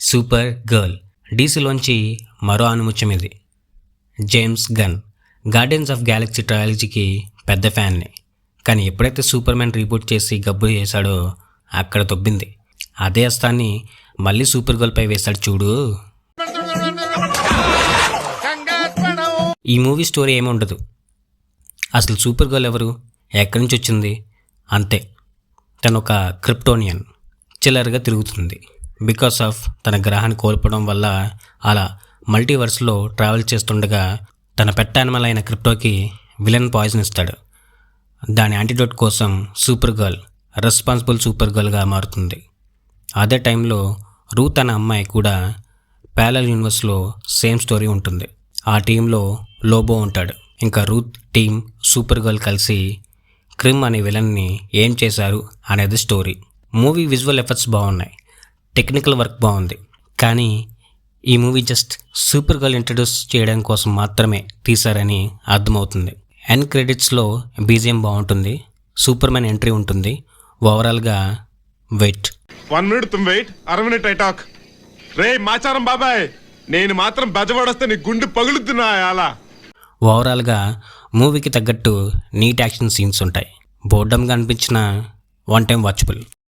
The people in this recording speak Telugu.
Super girl. డీసీలోంచి మరో ఆణిముత్యం ఇది. James Gunn Guardians of Galaxy ట్రయాలజీకి పెద్ద ఫ్యాన్ని. కానీ ఎప్పుడైతే సూపర్ మ్యాన్ రీబూట్ చేసి గబ్బు చేశాడో అక్కడ తొబ్బింది. అదే అస్తాన్ని మళ్ళీ సూపర్ గర్ల్ పై వేశాడు చూడు. ఈ మూవీ స్టోరీ ఏమి ఉండదు. అసలు సూపర్ గర్ల్ ఎవరు, ఎక్కడి నుంచి వచ్చింది, అంతే. తను ఒక క్రిప్టోనియన్, చిల్లరగా తిరుగుతుంది. బికాస్ ఆఫ్ తన గ్రహాన్ని కోల్పోవడం వల్ల అలా మల్టీవర్స్లో ట్రావెల్ చేస్తుండగా తన పెట్ యానిమల్ అయిన క్రిప్టోకి విలన్ పాయిజన్ ఇస్తాడు. దాని యాంటీడోట్ కోసం సూపర్ గర్ల్ రెస్పాన్సిబుల్ సూపర్ గర్ల్గా మారుతుంది. అదే టైంలో రూత్ అనే అమ్మాయి కూడా ప్యారలల్ యూనివర్స్లో సేమ్ స్టోరీ ఉంటుంది. ఆ టీంలో లోబో ఉంటాడు. ఇంకా రూత్ టీమ్ సూపర్ గర్ల్ కలిసి క్రిమ్ అనే విలన్ని ఏం చేశారు అనేది స్టోరీ. మూవీ విజువల్ ఎఫెక్ట్స్ బాగున్నాయి, టెక్నికల్ వర్క్ బాగుంది. కానీ ఈ movie just super girl introduce చేయడం కోసం మాత్రమే తీశారని అర్థమవుతుంది. ఎండ్ క్రెడిట్స్లో బీజిఎం బాగుంటుంది, సూపర్ మ్యాన్ ఎంట్రీ ఉంటుంది. ఓవరాల్గా వెయిట్ 1 minute तुम వెయిట్, 1/2 minute I talk. రే మాచారం బాబాయ్, నేను మాత్రం బెజవాడొస్తే నీ గుండె పగులుతున్నా అలా. ఓవరాల్గా మూవీకి తగ్గట్టు నీట్ యాక్షన్ సీన్స్ ఉంటాయి. బోర్డంగా అనిపించిన వన్ టైం వాచబుల్.